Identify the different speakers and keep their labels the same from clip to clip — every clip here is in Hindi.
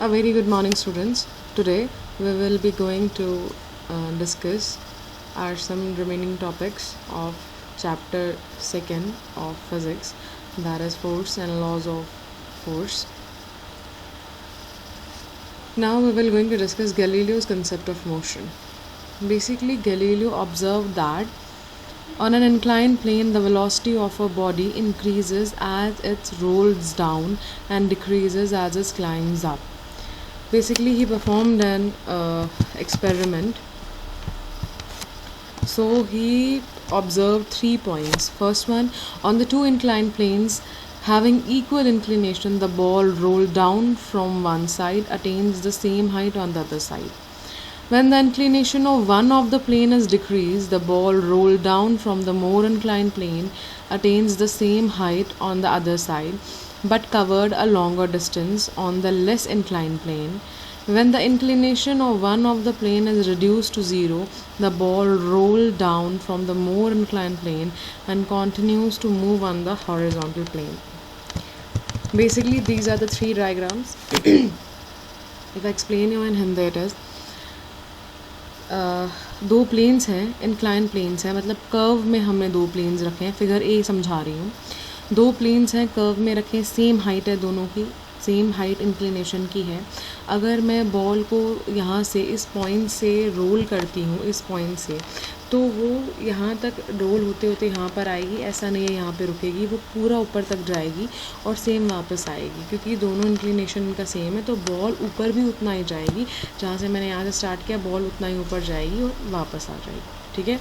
Speaker 1: A very good morning, students. Today we will be going to discuss our some remaining topics of chapter 2nd of physics, that is force and laws of force. Now we will going to discuss Galileo's concept of motion. Basically, Galileo observed that on an inclined plane, the velocity of a body increases as it rolls down and decreases as it climbs up. Basically, he performed an experiment. So he observed 3 points. First one, on the two inclined planes having equal inclination, the ball rolled down from one side attains the same height on the other side. When the inclination of one of the plane is decreased, the ball rolled down from the more inclined plane attains the same height on the other side, but covered a longer distance on the less inclined plane. When the inclination of one of the plane is reduced to zero, the ball rolled down from the more inclined plane and continues to move on the horizontal plane. Basically, these are the three diagrams. If I explain you in Hindi, it is दो प्लेन्स हैं, इंक्लाइन प्लेन्स हैं, मतलब कर्व में हमने दो प्लेन्स रखे हैं. फिगर ए समझा रही हूँ. दो प्लेन्स हैं, कर्व में रखे, सेम हाइट है दोनों की, सेम हाइट इंक्लिनेशन की है. अगर मैं बॉल को यहाँ से इस पॉइंट से रोल करती हूँ, इस पॉइंट से, तो वो यहाँ तक रोल होते होते यहाँ पर आएगी. ऐसा नहीं है यहाँ पे रुकेगी, वो पूरा ऊपर तक जाएगी और सेम वापस आएगी. क्योंकि दोनों इंक्लिनेशन इनका सेम है, तो बॉल ऊपर भी उतना ही जाएगी. जहाँ से मैंने यहाँ से स्टार्ट किया, बॉल उतना ही ऊपर जाएगी और वापस आ जाएगी. ठीक है.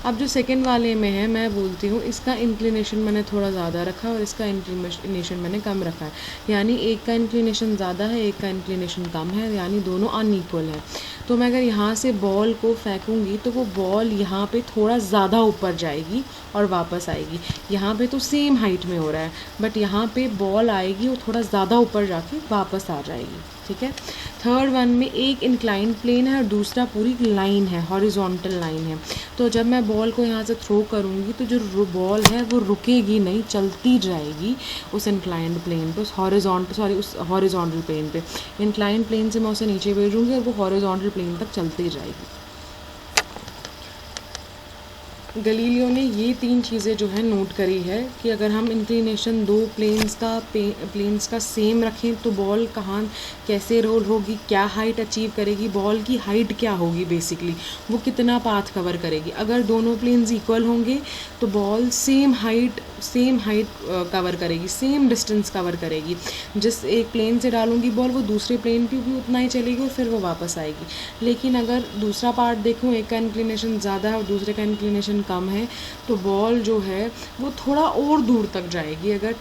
Speaker 1: अब जो सेकंड वाले में है, मैं बोलती हूँ इसका इंक्लिनेशन मैंने थोड़ा ज़्यादा रखा है और इसका इंक्लिनेशन मैंने कम रखा है. यानी एक का इंक्लिनेशन ज़्यादा है, एक का इंक्लिनेशन कम है, यानी दोनों अनइक्वल है. तो मैं अगर यहाँ से बॉल को फेंकूँगी तो वो बॉल यहाँ पे थोड़ा ज़्यादा ऊपर जाएगी और वापस आएगी. यहाँ पे तो सेम हाइट में हो रहा है, बट यहाँ पे बॉल आएगी और थोड़ा ज़्यादा ऊपर जाके वापस आ जाएगी. ठीक है. थर्ड वन में एक इंक्लाइन प्लेन है और दूसरा पूरी लाइन है, हॉरिजॉन्टल लाइन है. तो जब मैं बॉल को यहाँ से थ्रो करूँगी तो जो बॉल है वो रुकेगी नहीं, चलती जाएगी उस इंक्लाइंड प्लेन पे, उस हॉरिजॉन्टल प्लेन पे. इंक्लाइंड प्लेन से मैं उसे नीचे भेजूँगी और वो हॉरिजॉन्टल प्लेन तक चलती जाएगी. गलीलियो ने ये तीन चीज़ें जो है नोट करी है कि अगर हम इंक्लिनेशन दो प्लेन्स का सेम रखें तो बॉल कहाँ कैसे रोल होगी, क्या हाइट अचीव करेगी, बॉल की हाइट क्या होगी, बेसिकली वो कितना पाथ कवर करेगी. अगर दोनों प्लेन्स इक्वल होंगे तो बॉल सेम हाइट कवर करेगी, सेम डिस्टेंस कवर करेगी. जिस एक प्लेन से डालूंगी बॉल, वो दूसरे प्लेन पे भी उतना ही चलेगी और फिर वो वापस आएगी. लेकिन अगर दूसरा पार्ट देखूँ, एक का इंक्लिनेशन ज़्यादा है और दूसरे का इंक्लिनेशन कम है, तो बॉल जो है वो थोड़ा और दूर तक जाएगी. अगर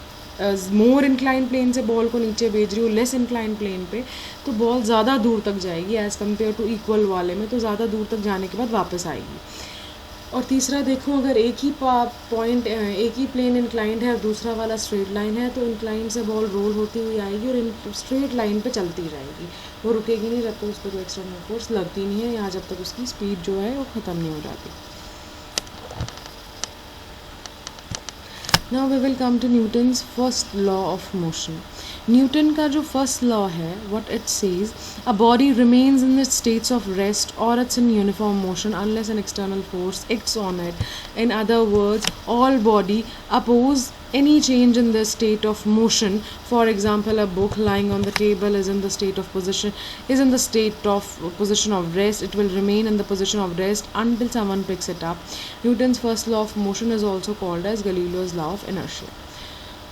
Speaker 1: मोर इंक्लाइन प्लेन से बॉल को नीचे भेज रही हूँ लेस इंक्लाइन प्लेन पे, तो बॉल ज़्यादा दूर तक जाएगी एज़ कम्पेयर टू इक्वल वाले में. तो ज़्यादा दूर तक जाने के बाद वापस आएगी. और तीसरा देखूँ, अगर एक ही पॉइंट, एक ही प्लेन इंक्लाइंड है और दूसरा वाला स्ट्रेट लाइन है, तो इंक्लाइन से बॉल रोल होती हुई आएगी और स्ट्रेट लाइन पे चलती जाएगी. वो रुकेगी नहीं जब तक उस पर कोई एक्सटर्नल फोर्स लगती नहीं है, या जब तक उसकी स्पीड जो है वो ख़त्म नहीं हो जाती. Now we will come to Newton's first law of motion. Newton का जो फर्स्ट लॉ है, what it says, a body remains in its states of rest or it's in uniform motion unless an external force acts on it. In other words, all body oppose any change in the state of motion. For example, a book lying on the table is in the state of position of rest. It will remain in the position of rest until someone picks it up. Newton's first law of motion is also called as Galileo's law of inertia.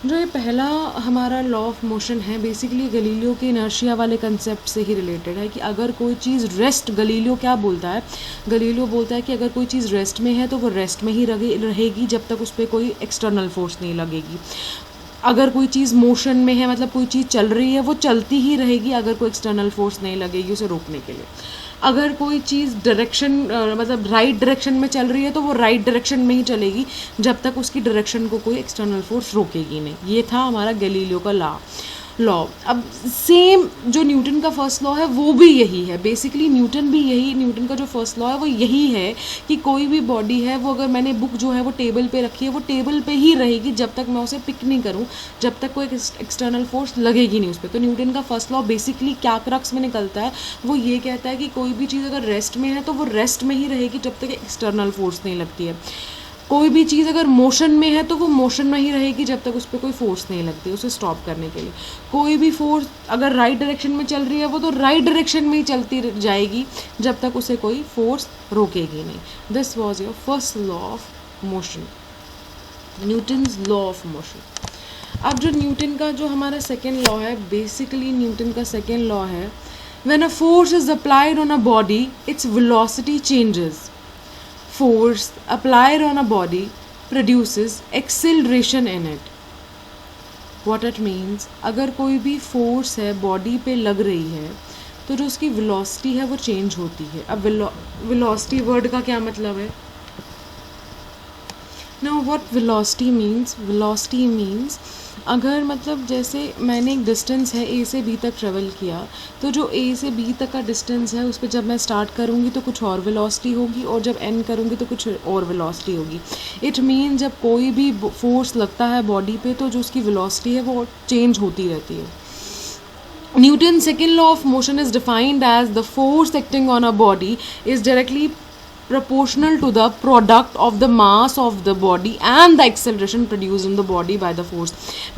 Speaker 1: जो ये पहला हमारा लॉ ऑफ मोशन है, बेसिकली गलीलियो के इनर्शिया वाले कंसेप्ट से ही रिलेटेड है. कि अगर कोई चीज़ रेस्ट, गलीलियो क्या बोलता है, गलीलियो बोलता है कि अगर कोई चीज़ रेस्ट में है तो वो रेस्ट में ही रहेगी जब तक उस पर कोई एक्सटर्नल फोर्स नहीं लगेगी. अगर कोई चीज़ मोशन में है, मतलब कोई चीज़ चल रही है, वो चलती ही रहेगी अगर कोई एक्सटर्नल फोर्स नहीं लगेगी उसे रोकने के लिए. अगर कोई चीज़ डायरेक्शन, मतलब राइट डायरेक्शन में चल रही है, तो वो राइट डायरेक्शन में ही चलेगी जब तक उसकी डायरेक्शन को कोई एक्सटर्नल फोर्स रोकेगी नहीं. ये था हमारा गैलीलियो का लॉ. लॉ। अब सेम जो न्यूटन का फर्स्ट लॉ है वो भी यही है, बेसिकली न्यूटन का जो फर्स्ट लॉ है वो यही है कि कोई भी बॉडी है वो, अगर मैंने बुक जो है वो टेबल पे रखी है, वो टेबल पे ही रहेगी जब तक मैं उसे पिक नहीं करूँ, जब तक कोई एक्सटर्नल फोर्स लगेगी नहीं उस पर। तो न्यूटन का फर्स्ट लॉ बेसिकली क्या क्रक्स में निकलता है, वो ये कहता है कि कोई भी चीज़ अगर रेस्ट में है तो वो रेस्ट में ही रहेगी जब तक एक्सटर्नल फोर्स नहीं लगती है। कोई भी चीज़ अगर मोशन में है तो वो मोशन में ही रहेगी जब तक उस पर कोई फोर्स नहीं लगती उसे स्टॉप करने के लिए। कोई भी फोर्स अगर राइट डायरेक्शन में चल रही है वो तो राइट डायरेक्शन में ही चलती जाएगी जब तक उसे कोई फोर्स रोकेगी नहीं। This was your first law of motion, Newton's law of motion. अब जो न्यूटन का जो हमारा सेकेंड लॉ है, बेसिकली न्यूटन का सेकेंड लॉ है, when a force is applied on a body its velocity changes. Force applied on a body produces acceleration in it. What it means, अगर कोई भी फोर्स है बॉडी पे लग रही है तो जो उसकी वेलोसिटी है वो चेंज होती है। अब वेलोसिटी वर्ड का क्या मतलब है? Now what velocity means? Velocity means अगर मतलब जैसे मैंने एक डिस्टेंस है A से B तक ट्रेवल किया, तो जो A से B तक का डिस्टेंस है उस पर जब मैं स्टार्ट करूँगी तो कुछ और वेलोसिटी होगी और जब एंड करूँगी तो कुछ और वेलोसिटी होगी। इट मीन जब कोई भी फोर्स लगता है बॉडी पे तो जो उसकी वेलोसिटी है वो चेंज होती रहती है। Newton's second law of motion is defined as the force acting on a body is directly proportional to the product of the mass of the body and the acceleration produced in the body by the force.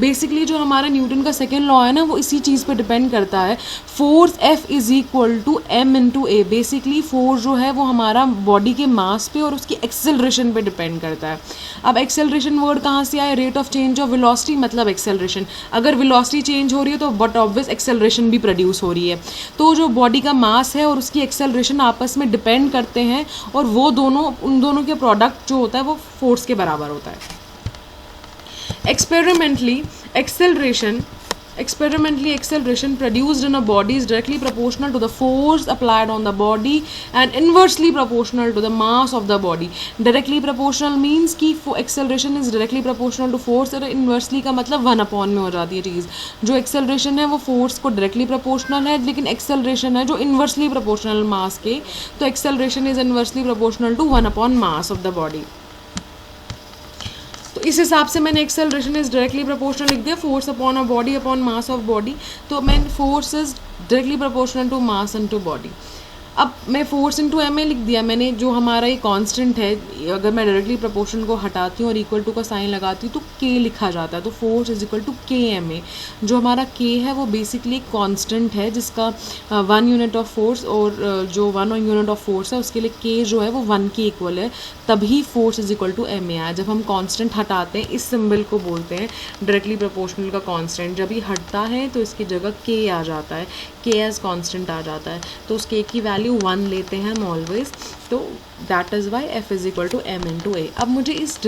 Speaker 1: Basically जो हमारा न्यूटन का सेकेंड लॉ है ना वो इसी चीज़ पे डिपेंड करता है। Force F is equal to M into A। Basically force जो है वो हमारा बॉडी के मास पे और उसकी एक्सेलरेशन पे डिपेंड करता है। अब एक्सेलरेशन वर्ड कहाँ से आया? Rate of change of velocity मतलब एक्सेलरेशन। अगर वेलोसिटी चेंज हो रही है तो बट ऑब्वियस एक्सेलरेशन भी प्रोड्यूस हो रही है। तो जो बॉडी का मास है और उसकी एक्सेलरेशन आपस में डिपेंड करते हैं और वो दोनों, उन दोनों के प्रोडक्ट जो होता है वो फोर्स के बराबर होता है। Experimentally, acceleration produced in a body is directly proportional to the force applied on the body and inversely proportional to the mass of the body. Directly proportional means कि acceleration is directly proportional to force और inversely का मतलब 1/में हो जाती है चीज़। जो acceleration है वो force को directly proportional है, लेकिन acceleration है जो inversely proportional mass के, तो acceleration is inversely proportional to 1/mass of the body। तो इस हिसाब से मैंने एक्सेलरेशन इज डायरेक्टली प्रोपोर्शनल लिख दिया, force upon a body upon mass of body. तो मैंने force is directly proportional to mass into body. अब मैं फोर्स इंटू एम ए लिख दिया मैंने, जो हमारा ये कांस्टेंट है, अगर मैं डायरेक्टली प्रोपोर्शन को हटाती हूँ और इक्वल टू का साइन लगाती हूँ तो के लिखा जाता है। तो फोर्स इज इक्वल टू के एम ए। जो हमारा के है वो बेसिकली एक कांस्टेंट है जिसका 1 यूनिट ऑफ फोर्स, और जो 1 यूनिट ऑफ फोर्स है उसके लिए के जो है वो 1 के इक्वल है, तभी force is equal to M A आया। जब हम कांस्टेंट हटाते हैं इस सिंबल को बोलते हैं डायरेक्टली प्रोपोर्शनल का कांस्टेंट। जब ये हटता है तो इसकी जगह के आ जाता है, के एज कांस्टेंट आ जाता है, तो उस के की वैल्यू 1 लेते हैं हम ऑलवेज। तो that is why F is equal to M into A. अब मुझे इस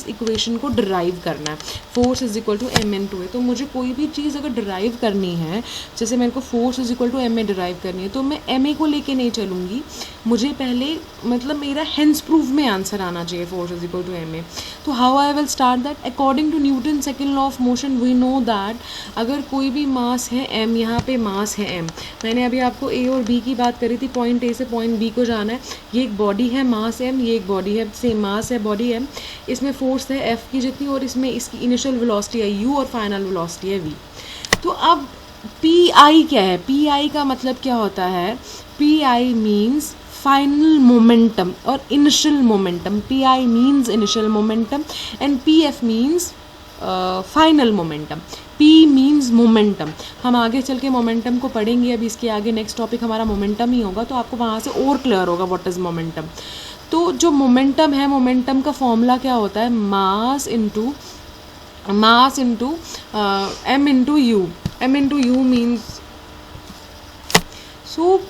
Speaker 1: इक्वेशन को डिराइव करना है, force is equal to M into A. तो मुझे कोई भी चीज़ अगर डिराइव करनी है, जैसे मेरे को force is equal to M A derive करनी है, तो मैं एम ए को लेके नहीं चलूँगी, मुझे पहले मतलब मेरा हेंस प्रूफ में आंसर आना चाहिए force is equal to M A. तो how I will start that? According to Newton second law of motion we know that अगर कोई भी मास है एम, यहाँ पे मास है एम, मैंने अभी आपको ए और बी की बात करी थी, पॉइंट ए से पॉइंट बी को जाना है, ये एक बॉडी है मास एम, ये एक बॉडी है सेम मास है बॉडी एम, इसमें फोर्स है एफ की जितनी और इसमें इसकी इनिशियल वेलोसिटी है यू और फाइनल वेलोसिटी है वी। तो अब पी आई क्या है? पी आई का मतलब क्या होता है? P I means final momentum और initial momentum. P I means initial momentum and P F means final momentum. P means momentum. हम आगे चल के मोमेंटम को पढ़ेंगे, अभी इसके आगे नेक्स्ट टॉपिक हमारा मोमेंटम ही होगा, तो आपको वहाँ से और क्लियर होगा व्हाट इज़ मोमेंटम। तो जो मोमेंटम है, मोमेंटम का फॉर्मूला क्या होता है? Mass into M into U. M into U means, so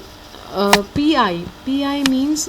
Speaker 1: P I means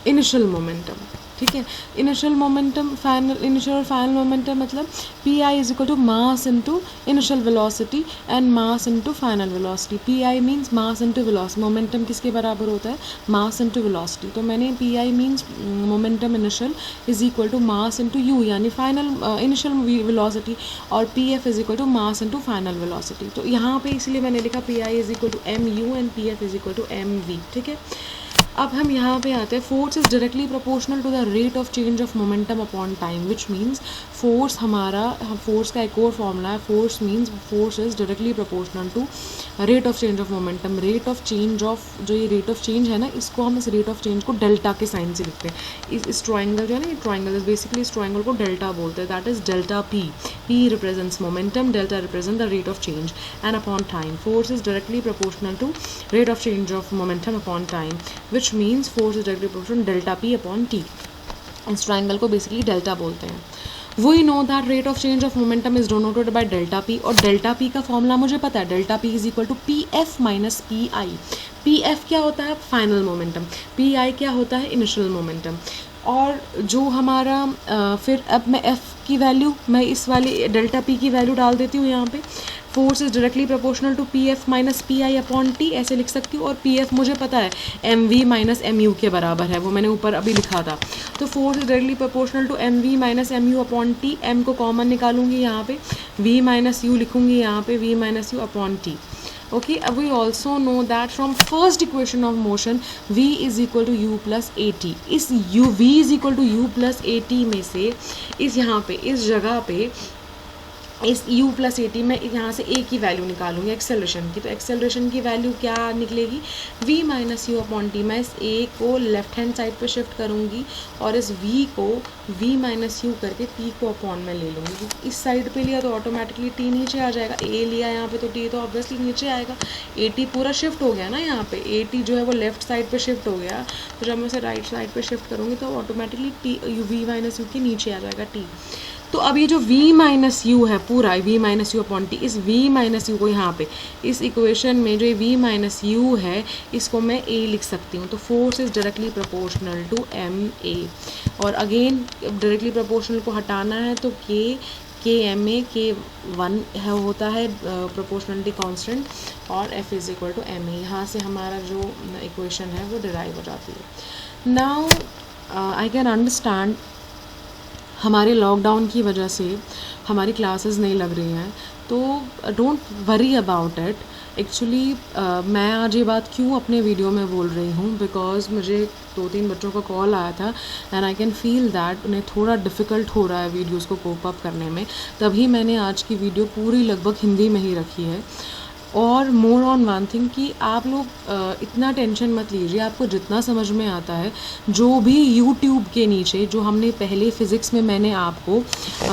Speaker 1: initial momentum. ठीक है। इनिशियल मोमेंटम, फाइनल, इनिशियल और फाइनल मोमेंटम मतलब P I is equal to mass into initial velocity and mass into final velocity. P I means mass into velocity, momentum किसके बराबर होता है, मास इंटू वेलोसिटी। तो मैंने P I means momentum initial is equal to mass into you यानी फाइनल इनिशियल वेलोसिटी, और P F is equal to mass into final velocity. तो यहाँ पे इसलिए मैंने लिखा P I is equal to M U and P F is equal to M V. ठीक है, अब हम यहाँ पे आते हैं, force is directly proportional to the rate of change of momentum upon time, which means force हमारा, फोर्स का एक और फॉर्मूला है, force means force is directly proportional to rate of change of momentum. Rate of change of, जो ये रेट ऑफ चेंज है ना, इसको हम इस रेट ऑफ चेंज को डेल्टा के साइन से लिखते हैं। इस ट्राइंगल जो है ना, ये ट्राइंगल इज बेसिकली, इस ट्राइंगल को डेल्टा बोलते हैं, that is delta P. P represents momentum, delta represent the rate of change and upon time. Force is directly proportional to rate of change of momentum upon time, which means force is directly proportional delta P upon T. इस ट्राइंगल को बेसिकली डेल्टा बोलते हैं। We know that rate of change of momentum is denoted by delta P, और डेल्टा पी का फॉर्मूला मुझे पता है, delta P is equal to P F minus P I. P F क्या होता है, फाइनल मोमेंटम, पी आई क्या होता है, इनिशियल मोमेंटम। और जो हमारा फिर अब मैं एफ की वैल्यू, मैं इस वाली डेल्टा पी की वैल्यू डाल देती हूँ यहाँ पे। Force is directly proportional to P F minus P I upon T, ऐसे लिख सकती हूँ। और पी एफ मुझे पता है M V minus M U के बराबर है, वो मैंने ऊपर अभी लिखा था। तो force is directly proportional to M V minus M U upon T. M को कॉमन निकालूंगी यहाँ पे, वी माइनस यू लिखूंगी यहाँ पे, V minus U upon T. Okay, we also know that from first equation of motion v is equal to u plus at। इस u v is equal to u plus at में से इस यहाँ पे, इस जगह पे, इस u प्लस ए टी में यहाँ से a की वैल्यू निकालूंगी एक्सेलरेशन की। तो एक्सेलरेशन की वैल्यू क्या निकलेगी, v minus U upon T. मैं इस a को लेफ्ट हैंड साइड पे शिफ्ट करूँगी और इस v को v माइनस यू करके t को अपॉन में ले लूँगी। इस साइड पे लिया तो ऑटोमेटिकली t नीचे आ जाएगा, a लिया यहाँ पे तो t तो ऑब्वियसली नीचे आएगा। a t पूरा शिफ्ट हो गया ना, यहाँ पे a t जो है वो लेफ्ट साइड पे शिफ्ट हो गया, तो जब मैं उसे राइट साइड पे शिफ्ट करूँगी तो automatically t v minus you के नीचे आ जाएगा t। तो अब ये जो v माइनस यू है पूरा, v minus U upon T, इस v माइनस यू को यहाँ पे इस इक्वेशन में जो v माइनस यू है इसको मैं a लिख सकती हूँ। तो force is directly proportional to M A, और अगेन डायरेक्टली प्रोपोर्शनल को हटाना है तो के एम ए, के वन है होता है प्रोपोर्शनलिटी कांस्टेंट, और f is equal to M A. यहाँ से हमारा जो इक्वेशन है वो डिराइव हो जाती है। नाउ आई कैन अंडरस्टैंड हमारे लॉकडाउन की वजह से हमारी क्लासेस नहीं लग रही हैं, तो don't worry about it. Actually मैं आज ये बात क्यों अपने वीडियो में बोल रही हूँ, बिकॉज मुझे 2-3 बच्चों का कॉल आया था and I can feel that उन्हें थोड़ा डिफ़िकल्ट हो रहा है वीडियोज़ को कोप अप करने में, तभी मैंने आज की वीडियो पूरी लगभग हिंदी में ही रखी है। और मोर ऑन वन थिंग कि आप लोग इतना टेंशन मत लीजिए, आपको जितना समझ में आता है, जो भी यूट्यूब के नीचे जो हमने पहले फ़िज़िक्स में मैंने आपको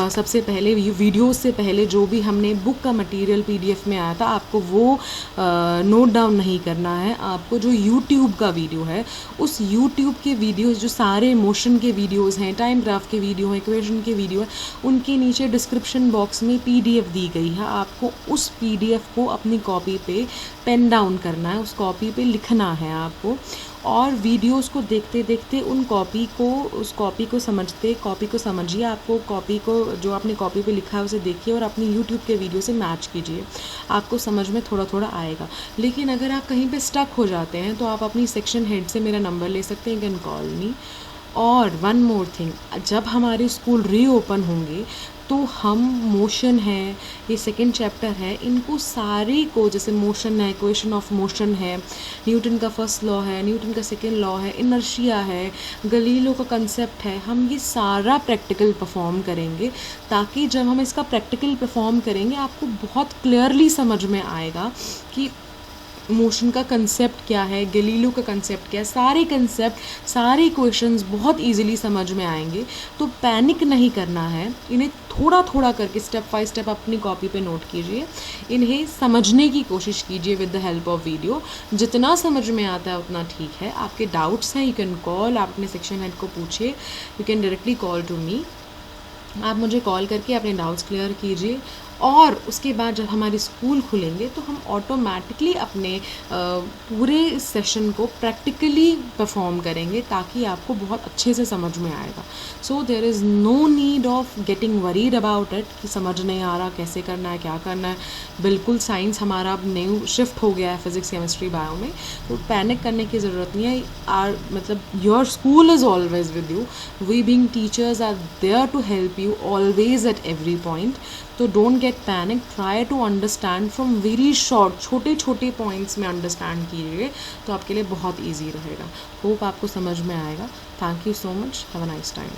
Speaker 1: सबसे पहले वीडियोस से पहले जो भी हमने बुक का मटेरियल पीडीएफ में आया था, आपको वो नोट डाउन नहीं करना है। आपको जो यूट्यूब का वीडियो है, उस यूट्यूब के वीडियोस जो सारे मोशन के वीडियोस हैं, टाइम ग्राफ के वीडियो हैं, इक्वेशन के वीडियो हैं, उनके नीचे डिस्क्रिप्शन बॉक्स में पीडीएफ दी गई है। आपको उस पीडीएफ को अपनी कॉपी पे पेन डाउन करना है, उस कॉपी पे लिखना है आपको, और वीडियोस को देखते देखते उस कॉपी को समझिए। आपको कॉपी को जो आपने कॉपी पे लिखा है उसे देखिए और अपनी यूट्यूब के वीडियो से मैच कीजिए, आपको समझ में थोड़ा थोड़ा आएगा। लेकिन अगर आप कहीं पे स्टक हो जाते हैं तो आप अपनी सेक्शन हेड से मेरा नंबर ले सकते हैं, यू कैन कॉल मी। और वन मोर थिंग, जब हमारे स्कूल रीओपन होंगे तो हम मोशन है, ये सेकंड चैप्टर है, इनको सारे को, जैसे मोशन है, इक्वेशन ऑफ मोशन है, न्यूटन का फर्स्ट लॉ है, न्यूटन का सेकंड लॉ है, इनर्शिया है, गलीलो का कंसेप्ट है, हम ये सारा प्रैक्टिकल परफॉर्म करेंगे, ताकि जब हम इसका प्रैक्टिकल परफॉर्म करेंगे आपको बहुत क्लियरली समझ में आएगा कि मोशन का कंसेप्ट क्या है, गलीलो का कंसेप्ट क्या है, सारे कंसेप्ट, सारे इक्वेशंस बहुत इजीली समझ में आएंगे। तो पैनिक नहीं करना है, इन्हें थोड़ा थोड़ा करके स्टेप बाय स्टेप अपनी कॉपी पे नोट कीजिए, इन्हें समझने की कोशिश कीजिए with the help of video. जितना समझ में आता है उतना ठीक है। आपके डाउट्स हैं, यू कैन कॉल, आप अपने सेक्शन हेड को पूछिए, you can directly call to me. आप मुझे कॉल करके अपने डाउट्स क्लियर कीजिए और उसके बाद जब हमारे स्कूल खुलेंगे तो हम ऑटोमेटिकली अपने पूरे इस सेशन को प्रैक्टिकली परफॉर्म करेंगे, ताकि आपको बहुत अच्छे से समझ में आएगा. So there is no need of getting worried about it कि समझ नहीं आ रहा कैसे करना है, क्या करना है. बिल्कुल साइंस हमारा अब न्यू शिफ्ट हो गया है फिजिक्स, केमिस्ट्री, बायो में, तो पैनिक करने की ज़रूरत नहीं है. मतलब your school is always with you. We being teachers are there to help you always at every point. तो don't get panic, try to understand from very short, छोटे छोटे पॉइंट्स में अंडरस्टैंड कीजिए, तो आपके लिए बहुत ईजी रहेगा. होप आपको समझ में आएगा. Thank you so much. Have a nice time.